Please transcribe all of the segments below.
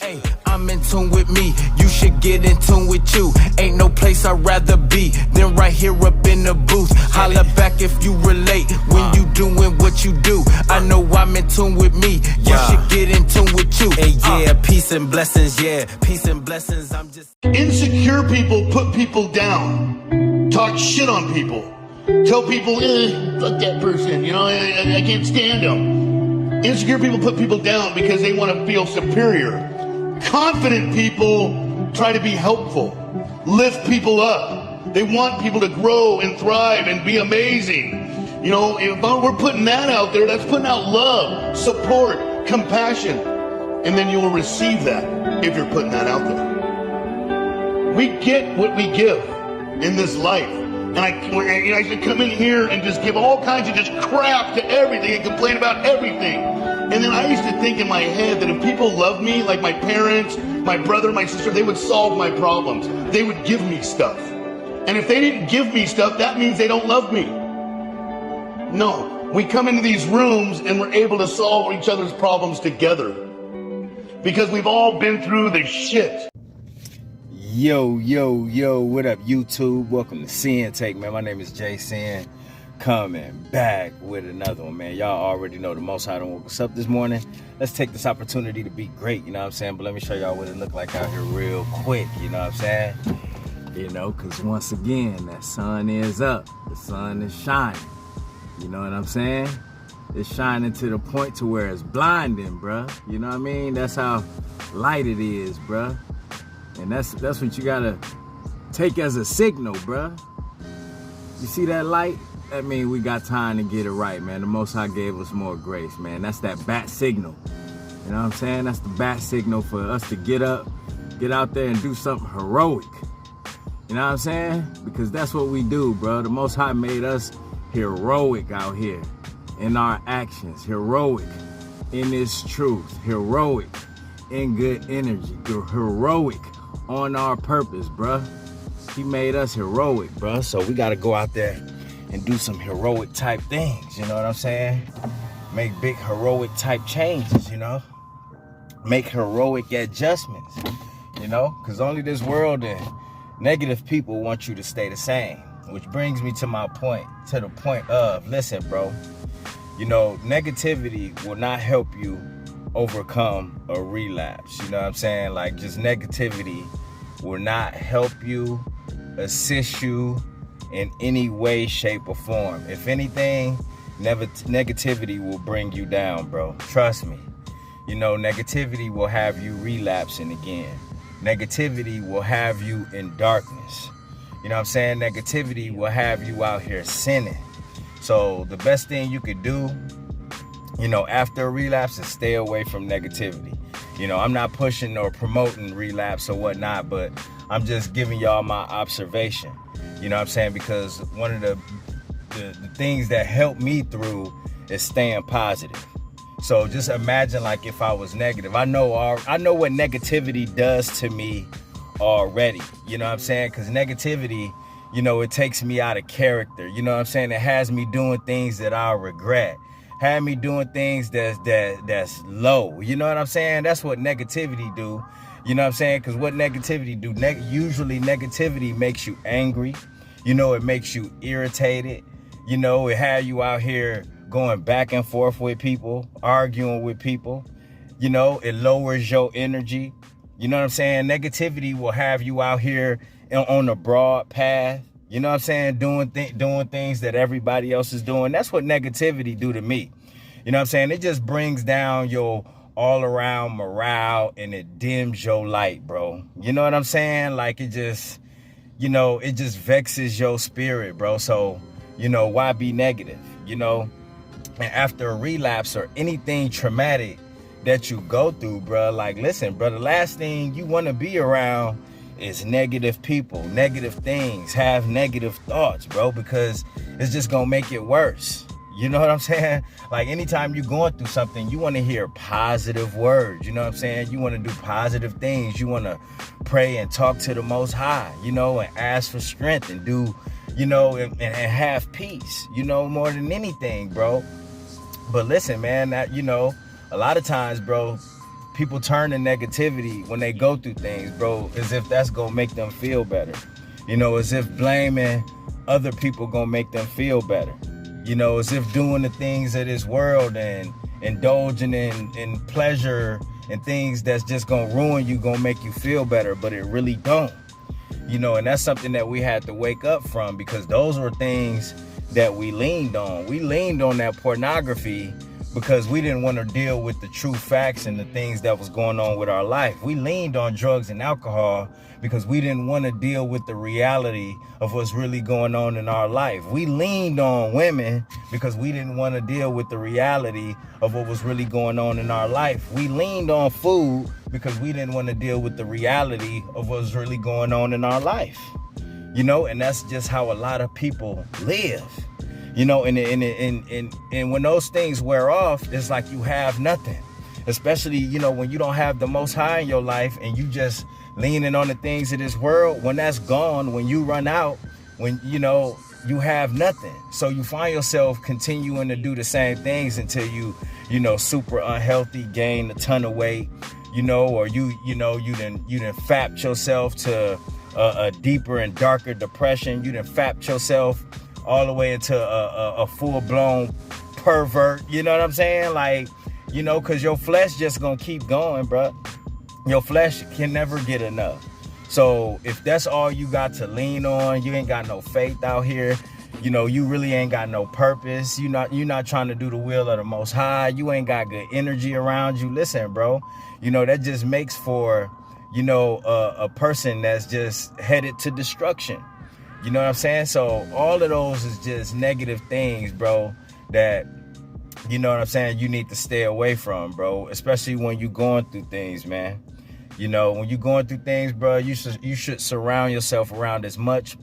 Hey, I'm in tune with me, you should get in tune with you. Ain't no place I'd rather be than right here up in the booth. Holla back if you relate when you doing what you do. I know I'm in tune with me, you should get in tune with you. Hey, yeah, peace and blessings, yeah, peace and blessings. I'm just insecure people put people down, talk shit on people, tell people, fuck that person, you know, I can't stand them. Insecure people put people down because they want to feel superior. Confident people try to be helpful, lift people up. They want people to grow and thrive and be amazing. You know, if we're putting that out there, that's putting out love, support, compassion. And then you will receive that if you're putting that out there. We get what we give in this life. And I should come in here and just give all kinds of just crap to everything and complain about everything. And then I used to think in my head that if people loved me, like my parents, my brother, my sister, they would solve my problems. They would give me stuff. And if they didn't give me stuff, that means they don't love me. No, we come into these rooms and we're able to solve each other's problems together. Because we've all been through the shit. Yo, what up, YouTube? Welcome to Sinn-Take, man. My name is Sin. Coming back with another one, man. Y'all already know the Most High done woke us up this morning. Let's take this opportunity to be great, you know what I'm saying? But let me show y'all what it look like out here real quick, you know what I'm saying? You know, because once again, that sun is up. The sun is shining. You know what I'm saying? It's shining to the point to where it's blinding, bruh. You know what I mean? That's how light it is, bruh. And that's what you gotta take as a signal, bruh. You see that light? That means we got time to get it right, man. The Most High gave us more grace, man. That's that bat signal. You know what I'm saying? That's the bat signal for us to get up, get out there and do something heroic. You know what I'm saying? Because that's what we do, bro. The Most High made us heroic out here in our actions, heroic in His truth, heroic in good energy, heroic on our purpose, bruh. He made us heroic, bruh. So we gotta go out there and do some heroic type things, you know what I'm saying? Make big heroic type changes, you know? Make heroic adjustments, you know? Because only this world and negative people want you to stay the same. Which brings me to my point, to the point of, listen, bro, you know, negativity will not help you overcome a relapse, you know what I'm saying? Like, just negativity will not help you, assist you in any way, shape, or form. If anything, negativity will bring you down, bro. Trust me. You know, negativity will have you relapsing again. Negativity will have you in darkness. You know what I'm saying? Negativity will have you out here sinning. So the best thing you could do, you know, after a relapse is stay away from negativity. You know, I'm not pushing or promoting relapse or whatnot, but I'm just giving y'all my observation. You know what I'm saying? Because one of the things that helped me through is staying positive. So just imagine, like, if I was negative. I know what negativity does to me already. You know what I'm saying? Because negativity, you know, it takes me out of character. You know what I'm saying? It has me doing things that I'll regret. Had me doing things that's low. You know what I'm saying? That's what negativity do. You know what I'm saying? Because what negativity do? Usually negativity makes you angry. You know, it makes you irritated. You know, it had you out here going back and forth with people, arguing with people. You know, it lowers your energy. You know what I'm saying? Negativity will have you out here on a broad path. You know what I'm saying? Doing things that everybody else is doing. That's what negativity do to me. You know what I'm saying? It just brings down your all around morale and it dims your light, bro. You know what I'm saying? Like, it just, you know, it just vexes your spirit, bro. So, you know, why be negative? You know, and after a relapse or anything traumatic that you go through, bro, like, listen, bro, the last thing you want to be around is negative people, negative things, have negative thoughts, bro, because it's just gonna make it worse. You know what I'm saying? Like, anytime you're going through something, you want to hear positive words. You know what I'm saying? You want to do positive things. You want to pray and talk to the Most High, you know, and ask for strength and do, you know, and have peace, you know, more than anything, bro. But listen, man, that, you know, a lot of times, bro, people turn to negativity when they go through things, bro, as if that's gonna make them feel better. You know, as if blaming other people gonna make them feel better. You know, as if doing the things of this world and indulging in pleasure and things that's just gonna ruin you gonna make you feel better, but it really don't. You know, and that's something that we had to wake up from, because those were things that we leaned on. We leaned on that pornography because we didn't want to deal with the true facts and the things that was going on with our life. We leaned on drugs and alcohol because we didn't want to deal with the reality of what's really going on in our life. We leaned on women because we didn't want to deal with the reality of what was really going on in our life. We leaned on food because we didn't want to deal with the reality of what was really going on in our life. You know, and that's just how a lot of people live. You know, and when those things wear off, it's like you have nothing. Especially, you know, when you don't have the Most High in your life and you just leaning on the things of this world. When that's gone, when you run out, when, you know, you have nothing. So you find yourself continuing to do the same things until you know, super unhealthy, gain a ton of weight, you know, or you done fapped yourself to a deeper and darker depression. You done fapped yourself all the way into a full-blown pervert. You know what I'm saying? Like, you know, because your flesh just gonna keep going, bro. Your flesh can never get enough. So if that's all you got to lean on, you ain't got no faith out here. You know, you really ain't got no purpose. You're not trying to do the will of the Most High. You ain't got good energy around you. Listen, bro, you know, that just makes for, you know, a person that's just headed to destruction. You know what I'm saying? So all of those is just negative things, bro, that, you know what I'm saying, you need to stay away from, bro, especially when you're going through things, man. You know, when you're going through things, bro, you should surround yourself around as much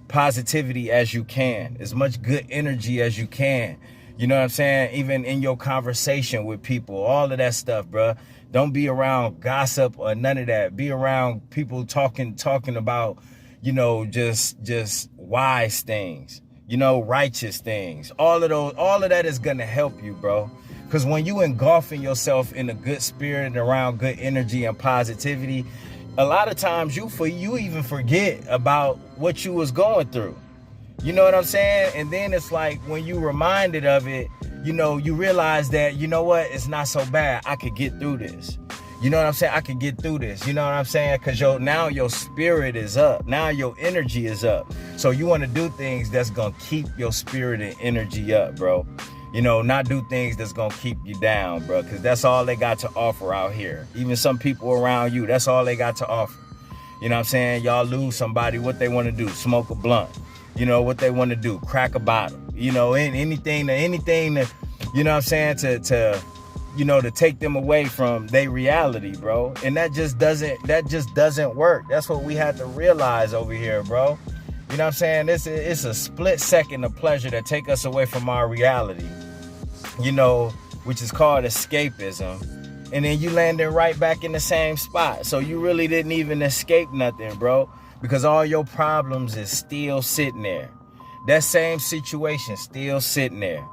positivity as you can, as much good energy as you can. You know what I'm saying? Even in your conversation with people, all of that stuff, bro. Don't be around gossip or none of that. Be around people talking about, you know, just wise things, you know, righteous things. All of that is gonna help you, bro. Because when you engulfing yourself in a good spirit and around good energy and positivity, a lot of times you even forget about what you was going through. You know what I'm saying? And then it's like when you reminded of it, you know, you realize that, you know what, it's not so bad. I could get through this. You know what I'm saying? I can get through this. You know what I'm saying? Because now your spirit is up. Now your energy is up. So you want to do things that's going to keep your spirit and energy up, bro. You know, not do things that's going to keep you down, bro. Because that's all they got to offer out here. Even some people around you, that's all they got to offer. You know what I'm saying? Y'all lose somebody, what they want to do, smoke a blunt. You know, what they want to do, crack a bottle. You know, anything to, you know what I'm saying, to you know, to take them away from their reality, bro. And that just doesn't work. That's what we had to realize over here, bro. You know what I'm saying? It's a split second of pleasure that take us away from our reality, you know, which is called escapism. And then you landed right back in the same spot. So you really didn't even escape nothing, bro, because all your problems is still sitting there. That same situation still sitting there.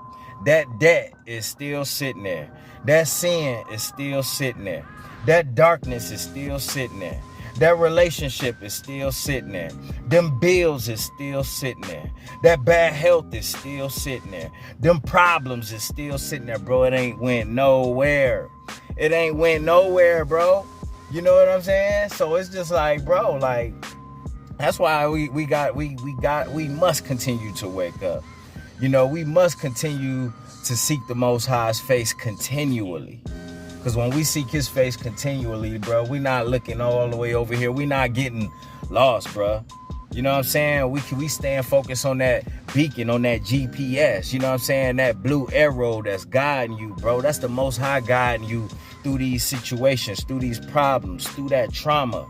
That debt is still sitting there. That sin is still sitting there. That darkness is still sitting there. That relationship is still sitting there. Them bills is still sitting there. That bad health is still sitting there. Them problems is still sitting there, bro. It ain't went nowhere. It ain't went nowhere, bro. You know what I'm saying? So it's just like, bro, like, that's why we must continue to wake up. You know, we must continue to seek the Most High's face continually. Because when we seek his face continually, bro, we not looking all the way over here. We not getting lost, bro. You know what I'm saying? We staying focused on that beacon, on that GPS. You know what I'm saying? That blue arrow that's guiding you, bro. That's the Most High guiding you through these situations, through these problems, through that trauma.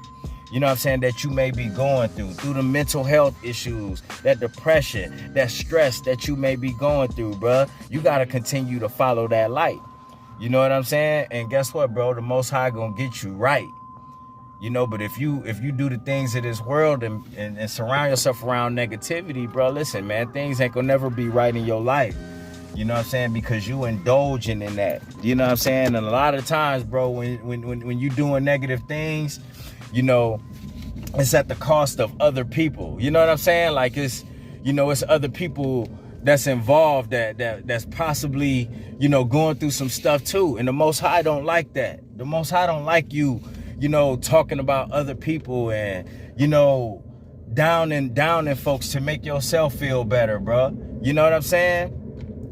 You know what I'm saying, that you may be going through the mental health issues, that depression, that stress that you may be going through, bro. You got to continue to follow that light. You know what I'm saying? And guess what, bro? The Most High gonna get you right. You know, but if you do the things of this world and surround yourself around negativity, bro, listen, man, things ain't gonna never be right in your life. You know what I'm saying? Because you indulging in that. You know what I'm saying? And a lot of times, bro, when you doing negative things, you know, it's at the cost of other people. You know what I'm saying? Like it's, you know, it's other people that's involved that's possibly, you know, going through some stuff too. And the Most High don't like that. The Most High don't like you, you know, talking about other people and, you know, downing folks to make yourself feel better, bro. You know what I'm saying?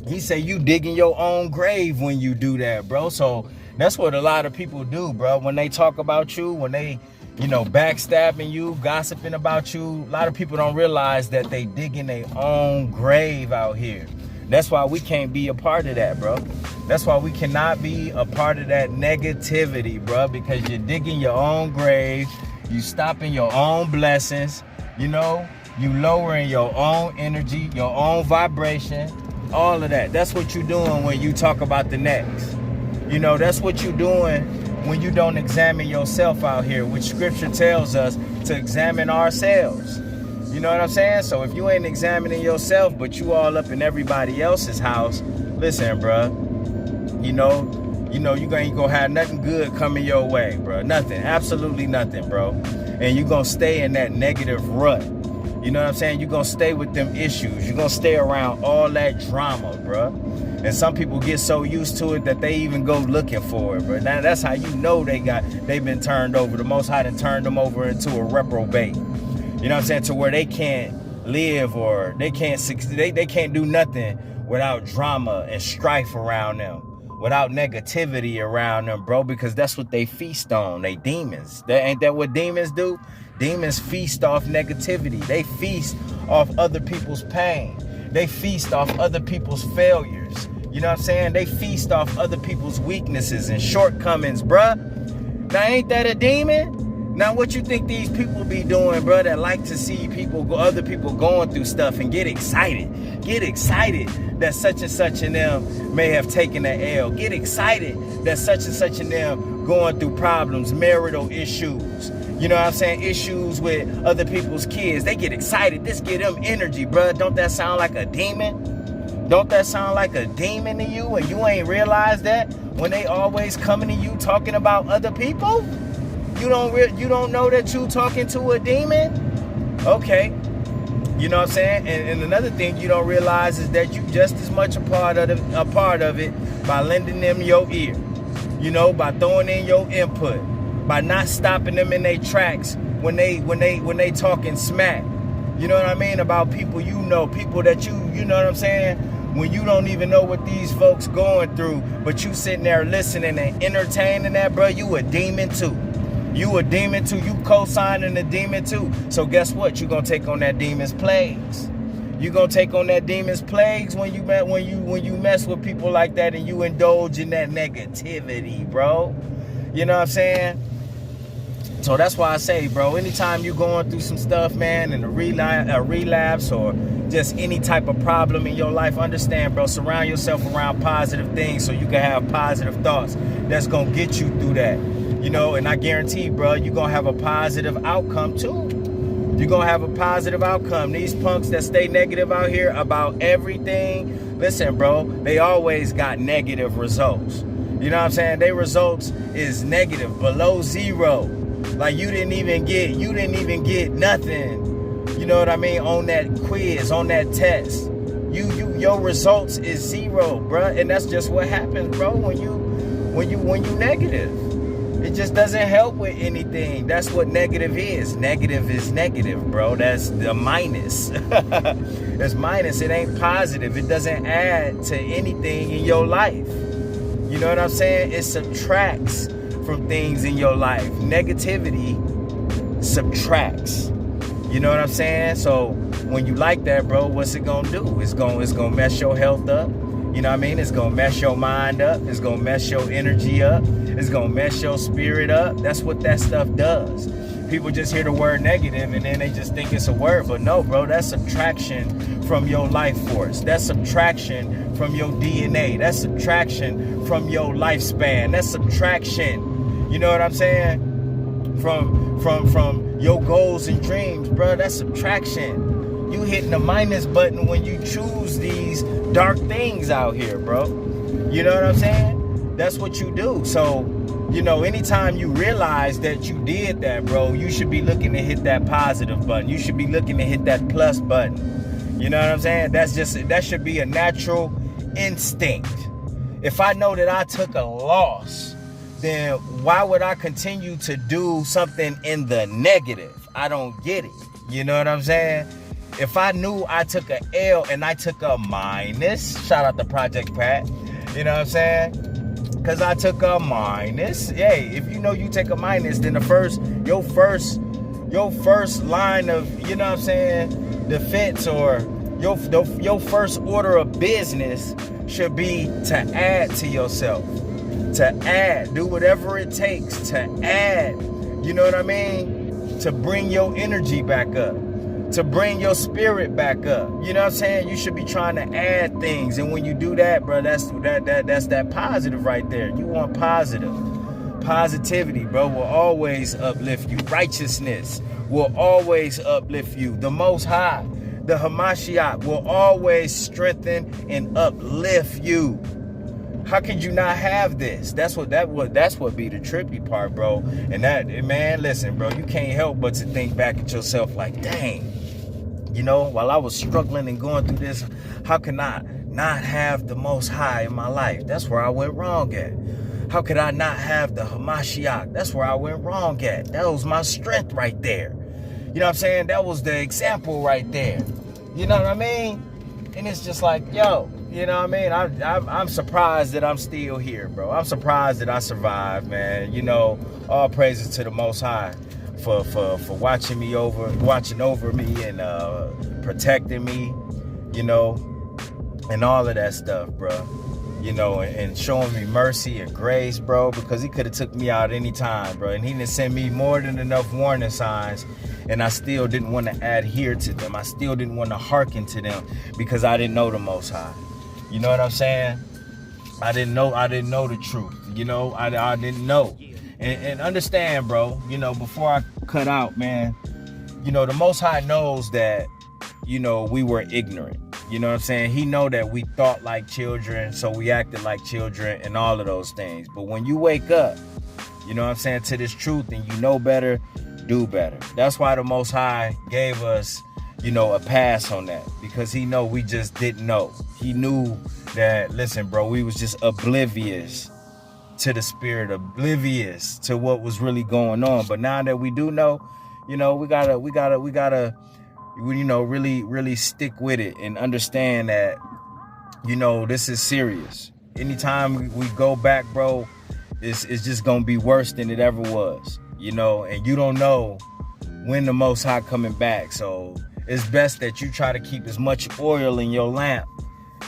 He say you digging your own grave when you do that, bro. So that's what a lot of people do, bro. When they talk about you, when they, you know, backstabbing you, gossiping about you, a lot of people don't realize that they digging their own grave out here. That's why we can't be a part of that, bro. That's why we cannot be a part of that negativity, bro, because you're digging your own grave, you stopping your own blessings, you know, you lowering your own energy, your own vibration, all of that. That's what you're doing when you talk about the next. You know, that's what you're doing when you don't examine yourself out here, which scripture tells us to examine ourselves. You know what I'm saying? So if you ain't examining yourself, but you all up in everybody else's house, listen, bro, you know, you ain't gonna have nothing good coming your way, bro. Nothing, absolutely nothing, bro. And you're gonna stay in that negative rut. You know what I'm saying? You're gonna stay with them issues. You're gonna stay around all that drama, bro. And some people get so used to it that they even go looking for it, bro. Now that's how you know they've been turned over. The Most High done turned them over into a reprobate. You know what I'm saying? To where they can't live or they can't do nothing without drama and strife around them, without negativity around them, bro, because that's what they feast on. They demons. Ain't that what demons do? Demons feast off negativity. They feast off other people's pain. They feast off other people's failures. You know what I'm saying? They feast off other people's weaknesses and shortcomings, bruh. Now, ain't that a demon? Now, what you think these people be doing, bruh, that like to see other people going through stuff and get excited? Get excited that such and such in them may have taken an L. Get excited that such and such in them going through problems, marital issues. You know what I'm saying? Issues with other people's kids. They get excited. This give them energy, bruh. Don't that sound like a demon? Don't that sound like a demon to you? And you ain't realize that when they always coming to you talking about other people? You don't know that you talking to a demon? Okay. You know what I'm saying? And another thing you don't realize is that you just as much a part of it by lending them your ear. You know, by throwing in your input. By not stopping them in their tracks when they talking smack. You know what I mean? About people you know, people that you know what I'm saying? When you don't even know what these folks going through, but you sitting there listening and entertaining that, bro, you a demon too. You a demon too. You co-signing the demon too. So guess what? You're gonna take on that demon's plagues. You're gonna take on that demon's plagues when you mess with people like that and you indulge in that negativity, bro. You know what I'm saying? So that's why I say, bro, anytime you're going through some stuff, man, and a relapse or just any type of problem in your life, understand, bro, surround yourself around positive things so you can have positive thoughts that's going to get you through that. You know, and I guarantee, bro, you're going to have a positive outcome too. You're going to have a positive outcome. These punks that stay negative out here about everything, listen, bro, they always got negative results. You know what I'm saying? Their results is negative, below zero. Like you didn't even get nothing. You know what I mean? On that quiz, on that test. Your results is zero, bruh. And that's just what happens, bro, when you negative. It just doesn't help with anything. That's what negative is. Negative is negative, bro. That's the minus. It's minus. It ain't positive. It doesn't add to anything in your life. You know what I'm saying? It subtracts from things in your life. Negativity subtracts. You know what I'm saying? So when you like that, bro, what's it gonna do? It's gonna mess your health up. You know what I mean? It's gonna mess your mind up. It's gonna mess your energy up. It's gonna mess your spirit up. That's what that stuff does. People just hear the word negative and then they just think it's a word. But no, bro, that's subtraction from your life force. That's subtraction from your DNA. That's subtraction from your lifespan. That's subtraction. You know what I'm saying? From your goals and dreams, bro. That's subtraction. You hitting the minus button when you choose these dark things out here, bro. You know what I'm saying? That's what you do. So, you know, anytime you realize that you did that, bro, you should be looking to hit that positive button. You should be looking to hit that plus button. You know what I'm saying? That should be a natural instinct. If I know that I took a loss, then why would I continue to do something in the negative? I don't get it. You know what I'm saying? If I knew I took a L and I took a minus, shout out to Project Pat, you know what I'm saying? Because I took a minus. Hey, if you know you take a minus, then your first line of, you know what I'm saying, defense, or your first order of business should be to add to yourself. To add. Do whatever it takes to add. You know what I mean? To bring your energy back up. To bring your spirit back up. You know what I'm saying? You should be trying to add things. And when you do that, bro, that's that positive right there. You want positive. Positivity, bro, will always uplift you. Righteousness will always uplift you. The Most High, the Hamashiach, will always strengthen and uplift you. How could you not have this? That's what be the trippy part, bro. And that, man, listen, bro, you can't help but to think back at yourself like, dang, you know, while I was struggling and going through this, how can I not have the Most High in my life? That's where I went wrong at. How could I not have the Hamashiach? That's where I went wrong at. That was my strength right there. You know what I'm saying? That was the example right there. You know what I mean? And it's just like, yo, you know what I mean? I'm surprised that I'm still here, bro. I'm surprised that I survived, man. You know, all praises to the Most High for watching over me and protecting me, you know, and all of that stuff, bro. You know, and showing me mercy and grace, bro, because he could have took me out any time, bro. And he didn't send me more than enough warning signs, and I still didn't want to adhere to them. I still didn't want to hearken to them because I didn't know the Most High. You know what I'm saying? I didn't know the truth. You know, I didn't know. And understand, bro, you know, before I cut out, man, you know, the Most High knows that, you know, we were ignorant. You know what I'm saying? He know that we thought like children, so we acted like children and all of those things. But when you wake up, you know what I'm saying, to this truth, and you know better, do better. That's why the Most High gave us, you know, a pass on that, because he know we just didn't know. He knew that, listen, bro, we was just oblivious to the spirit, oblivious to what was really going on. But now that we do know, you know, we gotta you know, really stick with it and understand that, you know, this is serious. Anytime we go back, bro, it's just gonna be worse than it ever was, you know, and you don't know when the Most High coming back. So it's best that you try to keep as much oil in your lamp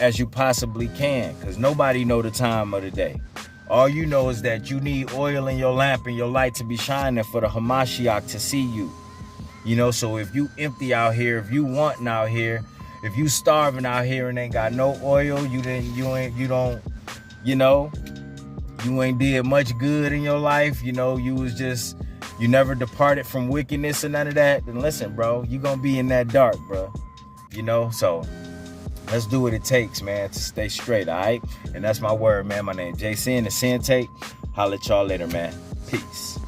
as you possibly can, because nobody know the time of the day. All you know is that you need oil in your lamp and your light to be shining for the Hamashiach to see you. You know, so if you empty out here, if you wanting out here, if you starving out here and ain't got no oil, you ain't did much good in your life, you know, you never departed from wickedness or none of that, then listen, bro, you gonna be in that dark, bro. You know, so let's do what it takes, man, to stay straight, all right? And that's my word, man. My name is Sinn, the Sinn-Take. Holla at y'all later, man. Peace.